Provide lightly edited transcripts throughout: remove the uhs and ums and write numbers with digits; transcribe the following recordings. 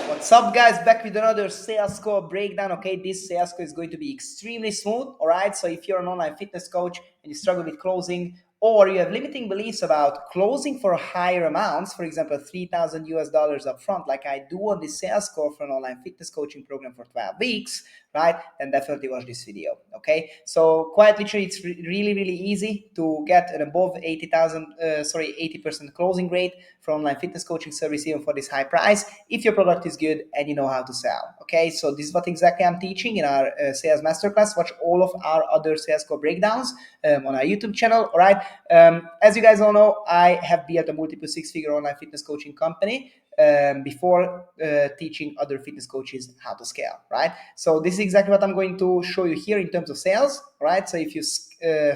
What's up, guys? Back with another sales call breakdown. Okay, this sales call is going to be extremely smooth. All right, so if you're an online fitness coach and you struggle with closing, or you have limiting beliefs about closing for higher amounts, for example, $3,000 up front, like I do on this sales call for an online fitness coaching program for 12 weeks, right? Then definitely watch this video. Okay, so quite literally, it's really easy to get an above 80% closing rate for online fitness coaching service, even for this high price, if your product is good and you know how to sell. Okay, so this is what exactly I'm teaching in our sales masterclass. Watch all of our other sales call breakdowns on our YouTube channel. All right, as you guys all know, I have built a multiple six-figure online fitness coaching company before teaching other fitness coaches how to scale, right? So this is exactly what I'm going to show you here in terms of sales, right? So if you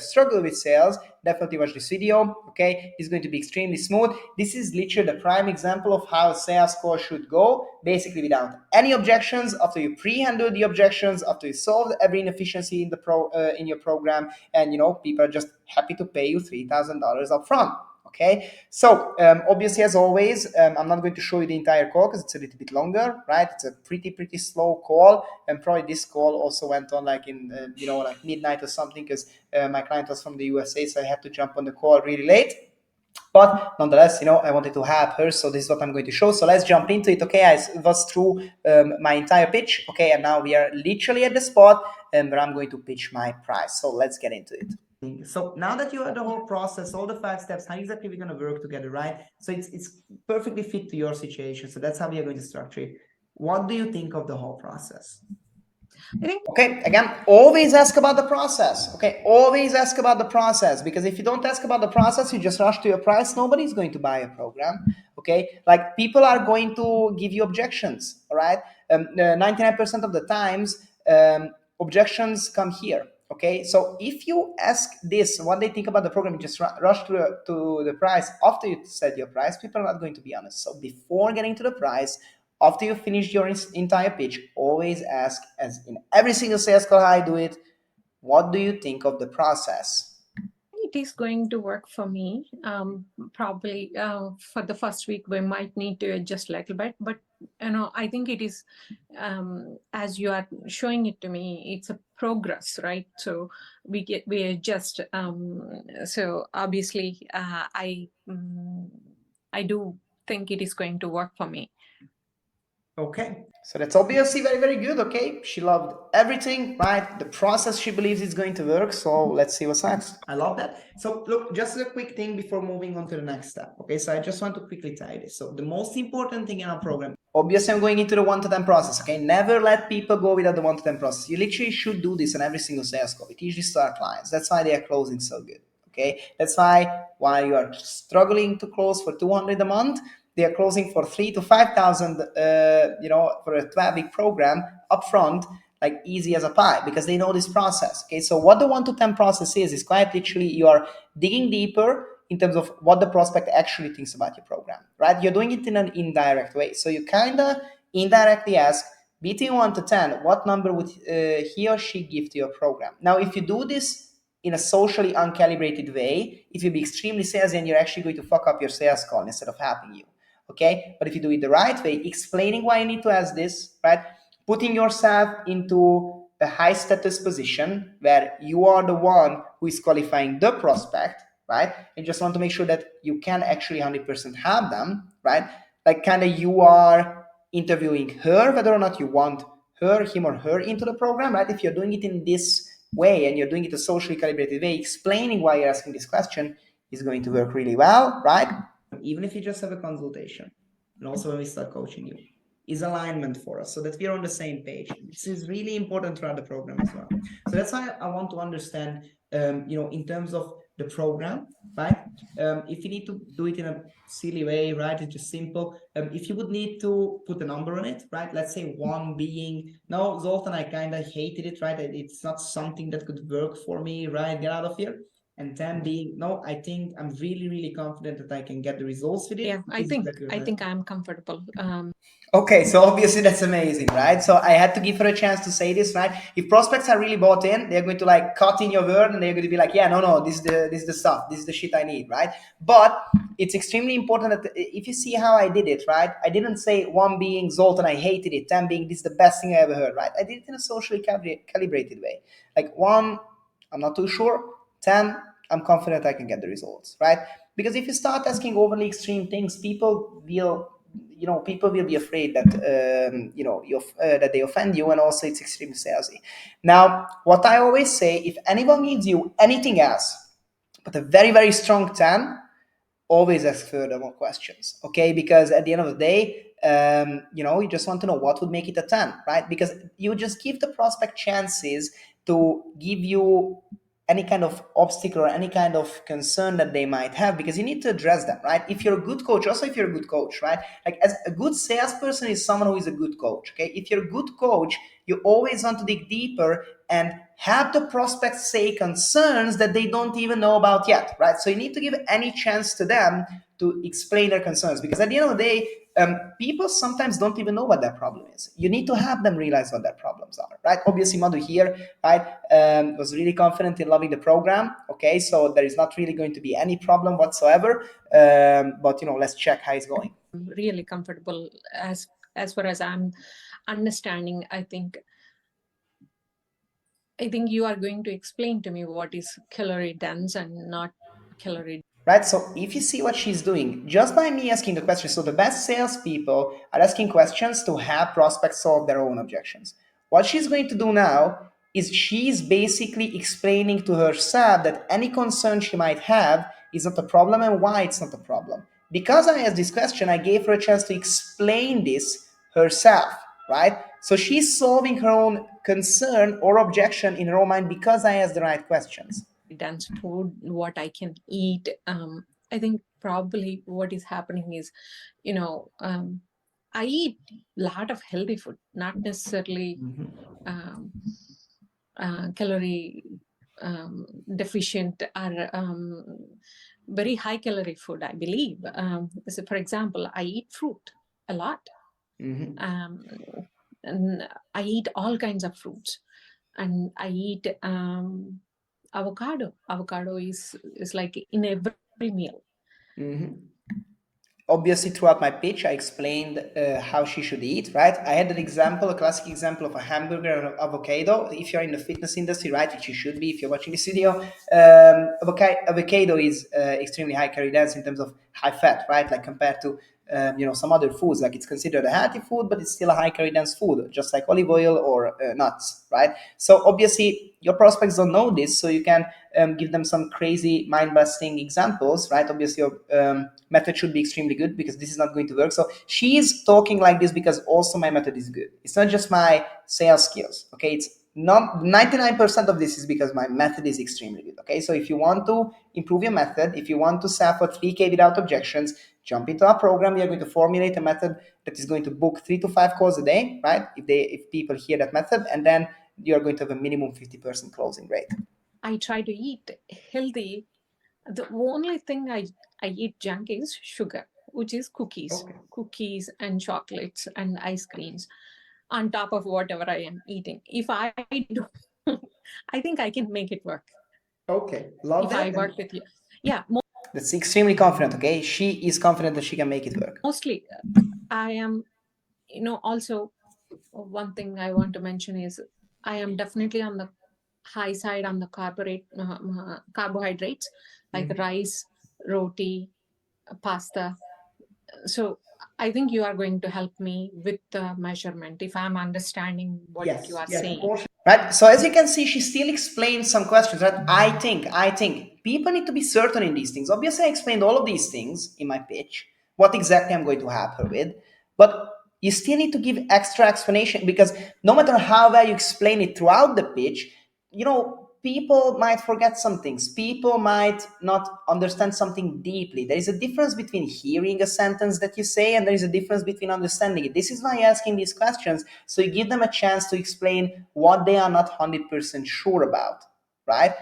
struggle with sales, definitely watch this video, okay? It's going to be extremely smooth. This is literally the prime example of how a sales call should go, basically without any objections, after you pre-handle the objections, after you solve every inefficiency in the in your program, and people are just happy to pay you $3,000 up front. Okay, so obviously, as always, I'm not going to show you the entire call because it's a little bit longer, right? It's a pretty slow call, and probably this call also went on like in like midnight or something, because my client was from the USA, so I had to jump on the call really late. But nonetheless, I wanted to have her, so this is what I'm going to show. So let's jump into it. Okay, I was through my entire pitch. Okay, and now we are literally at the spot where I'm going to pitch my price. So let's get into it. So now that you have the whole process, all the 5 steps, how exactly we're going to work together, right? So it's perfectly fit to your situation. So that's how we are going to structure it. What do you think of the whole process? Okay, again, always ask about the process. Okay, always ask about the process, because if you don't ask about the process, you just rush to your price, nobody's going to buy a program. Okay, like people are going to give you objections. All right, 99% of the times, objections come here. Okay, so if you ask this, what they think about the program, you just rush to the price after you set your price, people are not going to be honest. So before getting to the price, after you finish your entire pitch, always ask, as in every single sales call I do it, what do you think of the process? It is going to work for me. Probably for the first week, we might need to adjust a little bit, but I think it is, as you are showing it to me, it's a progress, right? So we adjust. So obviously, I do think it is going to work for me. Okay, so that's obviously very good. Okay, she loved everything, right? The process she believes is going to work. So let's see what's next. I love that. So look, just a quick thing before moving on to the next step. Okay, so I just want to quickly tell you this. So the most important thing in our program, obviously I'm going into the 1 to 10 process. Okay, never let people go without the 1 to 10 process. You literally should do this on every single sales call. We teach this to our clients. That's why they are closing so good. Okay, that's why while you are struggling to close for 200 a month, they are closing for 3,000 to 5,000, for a 12-week program upfront, like easy as a pie, because they know this process. Okay, so what the 1 to 10 process is quite literally you are digging deeper in terms of what the prospect actually thinks about your program, right? You're doing it in an indirect way. So you kind of indirectly ask, between 1 to 10, what number would he or she give to your program? Now, if you do this in a socially uncalibrated way, it will be extremely salesy, and you're actually going to fuck up your sales call instead of helping you. Okay, but if you do it the right way, explaining why you need to ask this, right? Putting yourself into a high status position where you are the one who is qualifying the prospect, right? And just want to make sure that you can actually 100% have them, right? Like kind of you are interviewing her, whether or not you want him or her into the program, right? If you're doing it in this way and you're doing it a socially calibrated way, explaining why you're asking this question is going to work really well, right? Even if you just have a consultation, and also when we start coaching you, is alignment for us so that we're on the same page. This is really important throughout the program as well. So that's why I want to understand, in terms of the program, right? If you need to do it in a silly way, right? It's just simple. If you would need to put a number on it, right? Let's say 1 being, no, Zoltan, I kind of hated it, right? It's not something that could work for me, right? Get out of here. and 10 being no, I think I'm really, really confident that I can get the results with it. Yeah, This is exactly what I think I'm comfortable. Okay, so obviously that's amazing, right? So I had to give her a chance to say this, right? If prospects are really bought in, they're going to like cut in your word and they're going to be like, yeah, no, no, this is the stuff, this is the shit I need, right? But it's extremely important that if you see how I did it, right? I didn't say one being Zoltan, I hated it, 10 being this is the best thing I ever heard, right? I did it in a socially calibrated way. Like one, I'm not too sure, 10, I'm confident I can get the results, right? Because if you start asking overly extreme things, people will be afraid that that they offend you, and also it's extremely salesy. Now, what I always say, if anyone gives you anything else but a very, very strong 10, always ask further more questions, okay? Because at the end of the day, you just want to know what would make it a 10, right? Because you just give the prospect chances to give you any kind of obstacle or any kind of concern that they might have, because you need to address them, right? If you're a good coach, also if you're a good coach, right? Like, as a good salesperson is someone who is a good coach, okay? If you're a good coach, you always want to dig deeper and have the prospects say concerns that they don't even know about yet, right? So you need to give any chance to them to explain their concerns, because at the end of the day, people sometimes don't even know what their problem is. You need to have them realize what their problems are, right? Obviously, Madhu here, right, was really confident in loving the program. Okay, so there is not really going to be any problem whatsoever. But let's check how it's going. Really comfortable as far as I'm understanding. I think you are going to explain to me what is calorie dense and not calorie. Right? So if you see what she's doing, just by me asking the questions, so the best salespeople are asking questions to have prospects solve their own objections. What she's going to do now is she's basically explaining to herself that any concern she might have is not a problem and why it's not a problem. Because I asked this question, I gave her a chance to explain this herself, right? So she's solving her own concern or objection in her own mind because I asked the right questions. Dense food, what I can eat. I think probably what is happening is, I eat a lot of healthy food, not necessarily um, calorie deficient or very high calorie food, I believe. So for example, I eat fruit a lot. And I eat all kinds of fruits, and I eat avocado. Avocado is like in every meal. Obviously, throughout my pitch, I explained how she should eat, right? I had an example, a classic example of a hamburger and an avocado. If you're in the fitness industry, right, which you should be if you're watching this video, avocado is extremely high calorie dense in terms of high fat, right? Like, compared to some other foods, like it's considered a healthy food, but it's still a high calorie dense food, just like olive oil or nuts, right? So obviously, your prospects don't know this, so you can give them some crazy mind-busting examples, right? Obviously, your method should be extremely good, because this is not going to work. So she is talking like this because also my method is good. It's not just my sales skills, okay? It's not 99% of this is because my method is extremely good, okay? So if you want to improve your method, if you want to sell for 3K without objections, jump into our program. We are going to formulate a method that is going to book 3 to 5 calls a day, right? If people hear that method, and then you're going to have a minimum 50% closing rate. I try to eat healthy. The only thing I eat junk is sugar, which is cookies. Okay. Cookies and chocolates and ice creams on top of whatever I am eating. If I do, I think I can make it work. Okay, love If that. I work with you. Yeah, That's extremely confident, okay? She is confident that she can make it work. mostly I am, also one thing I want to mention is I am definitely on the high side on the carbohydrates, like rice, roti, pasta. So I think you are going to help me with the measurement if I'm understanding what you Yes, are yes, saying. unfortunately. Right. So as you can see, she still explains some questions. Right. I think people need to be certain in these things. Obviously, I explained all of these things in my pitch. What exactly I'm going to help her with, but you still need to give extra explanation, because no matter how well you explain it throughout the pitch, people might forget some things. People might not understand something deeply. There is a difference between hearing a sentence that you say, and there is a difference between understanding it. This is why asking these questions, so you give them a chance to explain what they are not 100% sure about, right?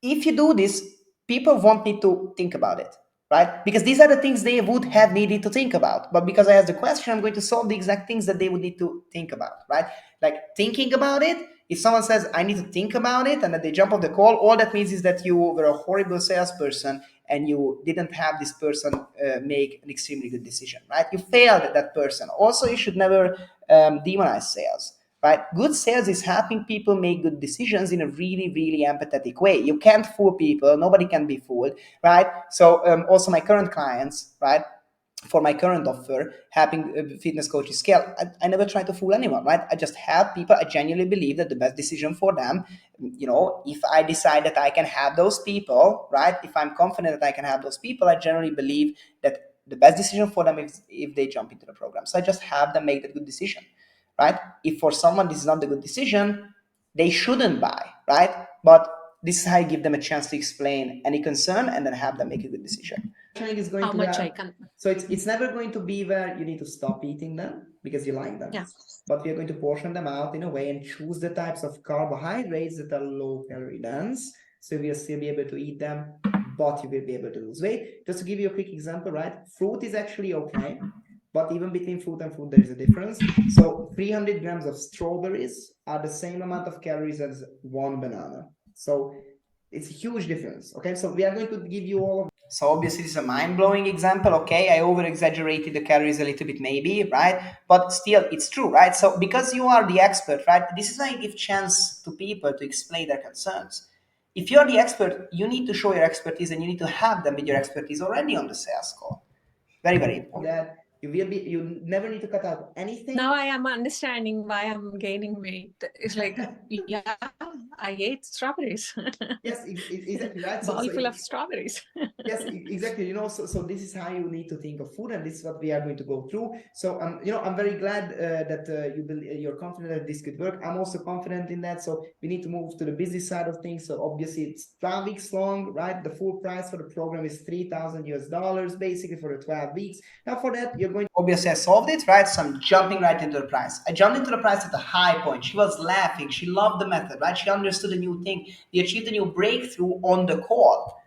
If you do this, people won't need to think about it, right? Because these are the things they would have needed to think about. But because I asked the question, I'm going to solve the exact things that they would need to think about, right? Like thinking about it. If someone says, I need to think about it, and then they jump off the call, all that means is that you were a horrible salesperson and you didn't have this person make an extremely good decision, right? You failed that person. Also, you should never demonize sales, right? Good sales is helping people make good decisions in a really, really empathetic way. You can't fool people. Nobody can be fooled, right? So also my current clients, right? For my current offer, helping fitness coaches scale, I never try to fool anyone, right? I just help people. I genuinely believe that the best decision for them, if I decide that I can have those people, right? If I'm confident that I can have those people, I generally believe that the best decision for them is if they jump into the program. So I just have them make the good decision, right? If for someone this is not the good decision, they shouldn't buy, right? But this is how you give them a chance to explain any concern and then have them make a good decision. Is going How to much I have, can. so it's never going to be where you need to stop eating them because you like them. Yeah. But we are going to portion them out in a way and choose the types of carbohydrates that are low calorie dense. So we'll still be able to eat them, but you will be able to lose weight. Just to give you a quick example, right? Fruit is actually okay, but even between fruit and fruit, there is a difference. So 300 grams of strawberries are the same amount of calories as one banana. So it's a huge difference. Okay, so we are going to give you all of. So obviously it's a mind-blowing example. Okay, I over-exaggerated the calories a little bit, maybe, right? But still, it's true, right? So because you are the expert, right? This is why I give chance to people to explain their concerns. If you're the expert, you need to show your expertise, and you need to have them with your expertise already on the sales call. Very, very important. That you never need to cut out anything. Now I am understanding why I'm gaining weight. It's like, yeah, I ate strawberries. Yes, exactly, right. Bowl full of strawberries. Yes, exactly. So this is how you need to think of food, and this is what we are going to go through. So I'm very glad that you're confident that this could work. I'm also confident in that. So we need to move to the business side of things. So obviously it's 12 weeks long, right? The full price for the program is $3,000 basically for the 12 weeks. Now for that, you're going to obviously I solved it, right? So I'm jumping right into the price. I jumped into the price at a high point. She was laughing. She loved the method, right? She understood a new thing. We achieved a new breakthrough on the call.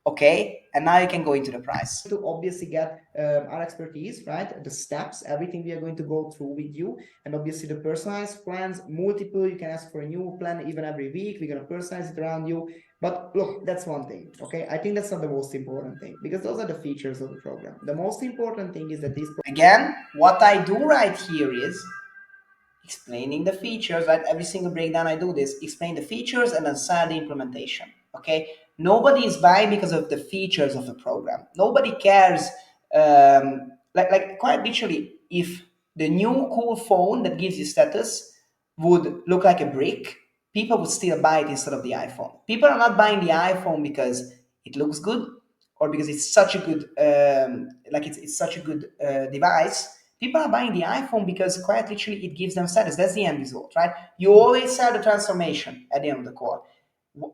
Okay, and now you can go into the price. To obviously get our expertise, right? The steps, everything we are going to go through with you, and obviously the personalized plans, multiple. You can ask for a new plan even every week. We're gonna personalize it around you. But look, that's one thing. Okay, I think that's not the most important thing because those are the features of the program. The most important thing is that these. Again, what I do right here is explaining the features, right? Every single breakdown I do this, explain the features and then sell the implementation. Okay, nobody is buying because of the features of the program. Nobody cares. Like quite literally, if the new cool phone that gives you status would look like a brick, people would still buy it instead of the iPhone. People are not buying the iPhone because it looks good or because it's such a good it's such a good device. People are buying the iPhone because quite literally it gives them status. That's the end result, right? You always sell the transformation at the end of the call.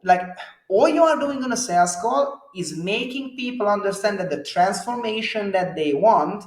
Like all you are doing on a sales call is making people understand that the transformation that they want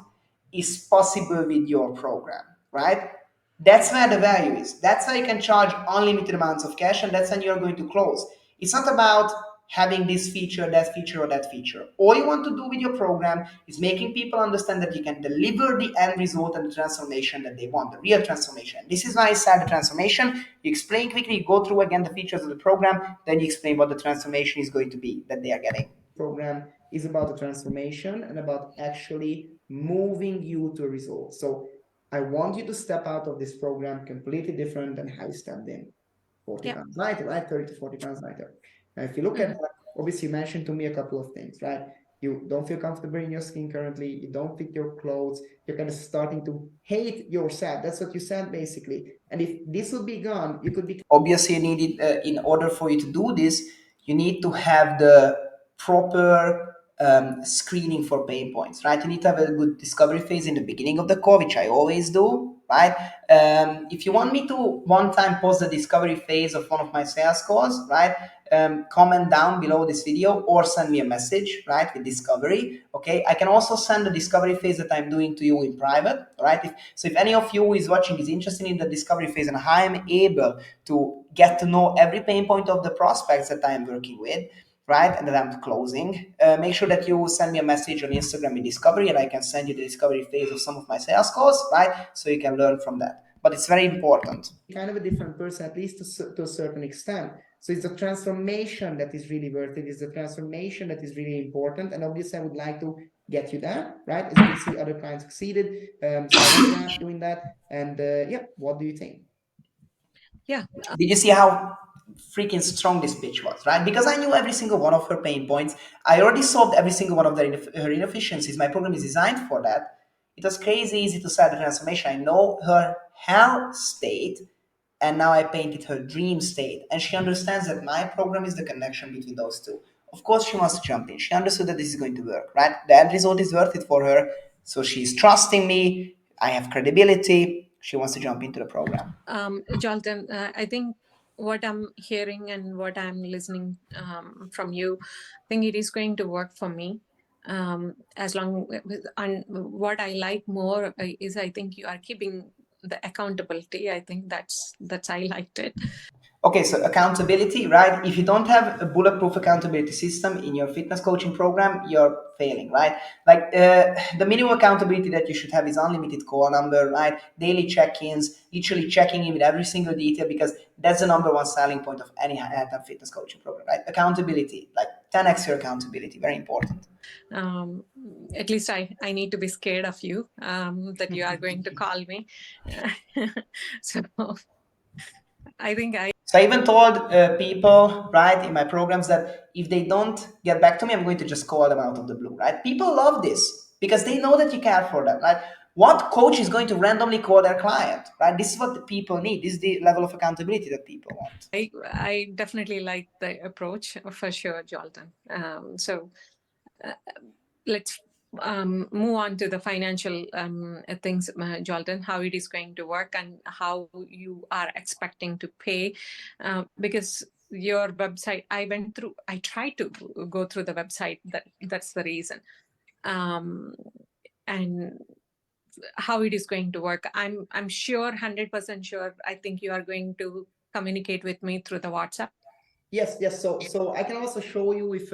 is possible with your program, right? That's where the value is. That's why you can charge unlimited amounts of cash, and that's when you're going to close. It's not about having this feature, that feature, or that feature. All you want to do with your program is making people understand that you can deliver the end result and the transformation that they want, the real transformation. This is why I said the transformation. You explain quickly, you go through again the features of the program, then you explain what the transformation is going to be that they are getting. Program is about the transformation and about actually moving you to a result. So I want you to step out of this program completely different than how you stepped in 40 pounds lighter, right? 30 to 40 pounds lighter. Now, if you look at that, obviously you mentioned to me a couple of things, right? You don't feel comfortable in your skin currently. You don't fit your clothes. You're kind of starting to hate yourself. That's what you said basically. And if this would be gone, you could be. Obviously, you need it in order for you to do this. You need to have the proper screening for pain points, right? You need to have a good discovery phase in the beginning of the call, which I always do, right? If you want me to one time post the discovery phase of one of my sales calls, right? Comment down below this video or send me a message, right, with discovery. Okay, I can also send the discovery phase that I'm doing to you in private, right? If any of you who is watching is interested in the discovery phase and how I'm able to get to know every pain point of the prospects that I'm working with, right, and that I'm closing, make sure that you send me a message on Instagram in discovery, and I can send you the discovery phase of some of my sales calls, right? So you can learn from that. But it's very important. Kind of a different person, at least to a certain extent. So it's the transformation that is really worth it. It's the transformation that is really important. And obviously, I would like to get you there, right? As you can see, other clients succeeded. So I want to help doing that. And yeah, what do you think? Yeah. Did you see how freaking strong this pitch was, right? Because I knew every single one of her pain points. I already solved every single one of her inefficiencies. My program is designed for that. It was crazy easy to sell the transformation. I know her hell state, and now I painted her dream state. And she understands that my program is the connection between those two. Of course, she wants to jump in. She understood that this is going to work, right? The end result is worth it for her. So she's trusting me. I have credibility. She wants to jump into the program. Jolton, I think what I'm hearing and what I'm listening from you, I think it is going to work for me. As long and what I like more is I think you are keeping the accountability. I think that's I liked it. Okay, so accountability, right? If you don't have a bulletproof accountability system in your fitness coaching program, you're failing, right? Like the minimum accountability that you should have is unlimited call number, right? Daily check-ins, literally checking in with every single detail, because that's the number one selling point of any health and fitness coaching program, right? Accountability, like 10x your accountability, very important. Um, at least I need to be scared of you that you are going to call me. So I think So I even told people, right, in my programs that if they don't get back to me, I'm going to just call them out of the blue, right? People love this because they know that you care for them, right? What coach is going to randomly call their client, right? This is what the people need. This is the level of accountability that people want. I definitely like the approach for sure, Jolton. So let's move on to the financial things, Jolton, how it is going to work and how you are expecting to pay. Because your website, I tried to go through the website. That's the reason. And how it is going to work. I'm sure, 100% sure. I think you are going to communicate with me through the WhatsApp. Yes, yes. So I can also show you if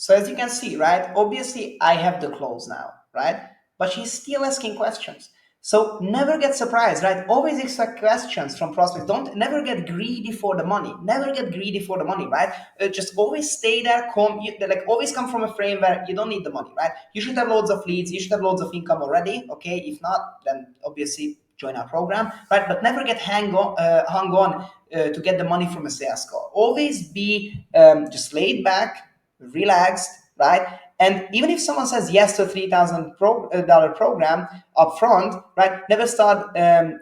so as you can see, right? Obviously, I have the close now, right? But she's still asking questions. So never get surprised, right? Always expect questions from prospects. Don't never get greedy for the money. Never get greedy for the money, right? Just always stay there. Like always come from a frame where you don't need the money, right? You should have loads of leads. You should have loads of income already. Okay, if not, then obviously join our program, right? But never get hung on to get the money from a sales call. Always be just laid back, relaxed, right? And even if someone says yes to a $3,000 program up front, right? Never start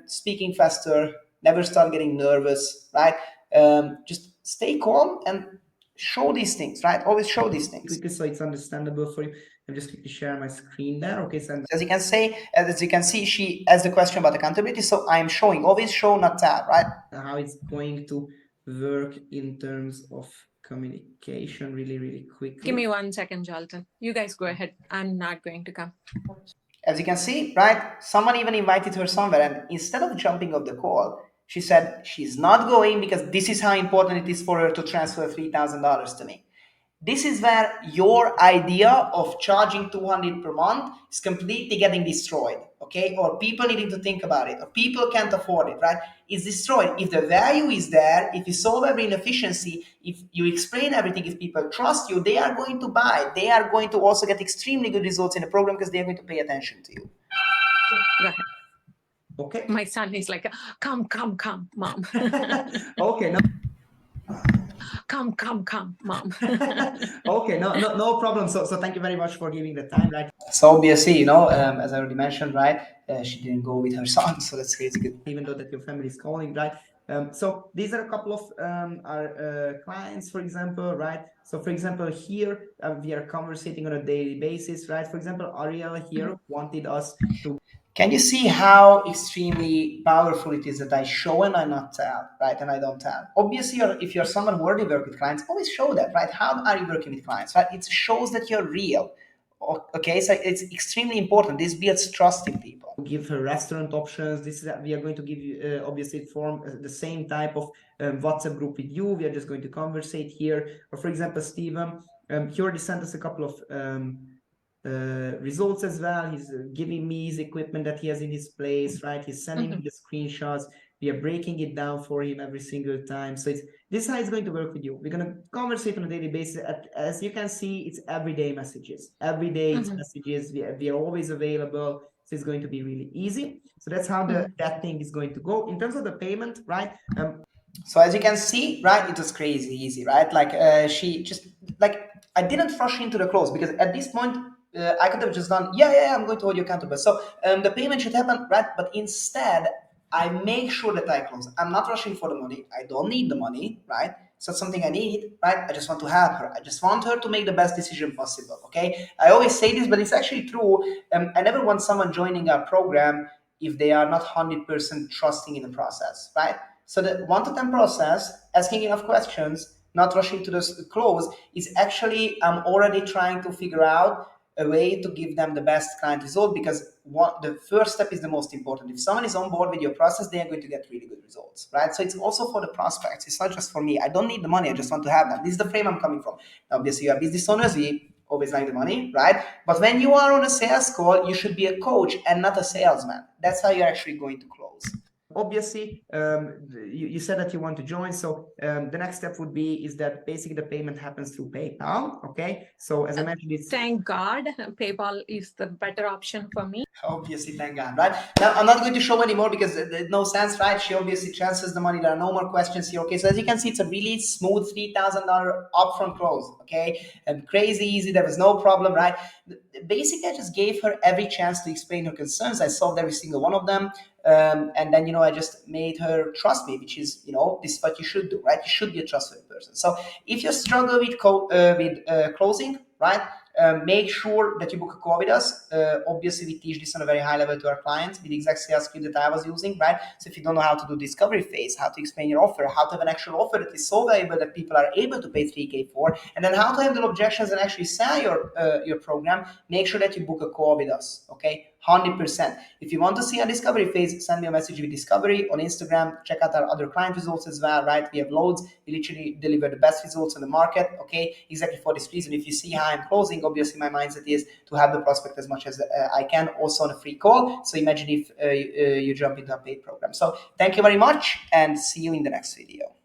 speaking faster, never start getting nervous, right? Just stay calm and show these things, right? Always show these things. Quickly, so it's understandable for you. I'm just quickly share my screen there. Okay, so as you can see, she asked the question about accountability. So I'm showing, always show, not tell, right? How it's going to work in terms of communication really, really quickly. Give me 1 second, Jolton. You guys go ahead. I'm not going to come. As you can see, right, someone even invited her somewhere, and instead of jumping off the call, she said she's not going because this is how important it is for her to transfer $3,000 to me. This is where your idea of charging 200 per month is completely getting destroyed, okay? Or people needing to think about it, or people can't afford it, right? It's destroyed. If the value is there, if you solve every inefficiency, if you explain everything, if people trust you, they are going to buy. They are going to also get extremely good results in the program because they are going to pay attention to you. Go ahead. Okay. My son is like, come, mom. Okay, no. Come, mom. Okay, no problem. So thank you very much for giving the time, right? So obviously, as I already mentioned, right, she didn't go with her son, so that's crazy good. Even though that your family is calling, right? So these are a couple of our clients, for example, right? So for example, here we are conversating on a daily basis, right? For example, Ariel here wanted us to. Can you see how extremely powerful it is that I show and I not tell, right? And I don't tell. Obviously, if you're someone who already work with clients, always show that, right? How are you working with clients, right? It shows that you're real. Okay, so it's extremely important. This builds trust in people. Give her restaurant options. This is we are going to give you obviously form the same type of WhatsApp group with you. We are just going to conversate here. Or for example, Steven, he already sent us a couple of results as well. He's giving me his equipment that he has in his place, right? He's sending me the screenshots. We are breaking it down for him every single time. So it's this is how it's going to work with you. We're going to conversate on a daily basis. As you can see, it's everyday messages. Every day it's messages. We are always available. So it's going to be really easy. So that's how that thing is going to go. In terms of the payment, right? So as you can see, right, it was crazy easy, right? Like she just like I didn't rush into the close because at this point I could have just done I'm going to hold you accountable. So the payment should happen, right? But instead I make sure that I close. I'm not rushing for the money. I don't need the money, right? It's not something I need, right? I just want to help her. I just want her to make the best decision possible. Okay. I always say this, but it's actually true. I never want someone joining our program if they are not 100% trusting in the process, right? So the 1 to 10 process, asking enough questions, not rushing to the close, is actually I'm already trying to figure out a way to give them the best client result because the first step is the most important. If someone is on board with your process, they are going to get really good results, right? So it's also for the prospects. It's not just for me. I don't need the money. I just want to have them. This is the frame I'm coming from. Obviously, you are business owners. We always like the money, right? But when you are on a sales call, you should be a coach and not a salesman. That's how you're actually going to close. Obviously, you said that you want to join. So the next step would be is that basically the payment happens through PayPal. Okay. So as I mentioned, it's Thank God, PayPal is the better option for me. obviously, thank God, right? Now, I'm not going to show anymore because there's no sense, right? She obviously transfers the money. There are no more questions here. Okay, so as you can see, it's a really smooth $3,000 upfront close. Okay, and crazy easy. There was no problem, right? Basically, I just gave her every chance to explain her concerns. I solved every single one of them. And then, I just made her trust me, which is, this is what you should do, right? You should be a trustworthy person. So if you struggle with closing, right? Make sure that you book a call with us. Obviously, we teach this on a very high level to our clients with the exact sales script that I was using, right? So if you don't know how to do discovery phase, how to explain your offer, how to have an actual offer that is so valuable that people are able to pay 3K for, and then how to handle objections and actually sell your program, make sure that you book a call with us, okay? 100%. If you want to see a discovery phase, send me a message with discovery on Instagram. Check out our other client results as well, right? We have loads. We literally deliver the best results on the market, okay? Exactly for this reason. If you see how I'm closing, obviously my mindset is to help the prospect as much as I can, also on a free call. So imagine if you jump into a paid program. So thank you very much and see you in the next video.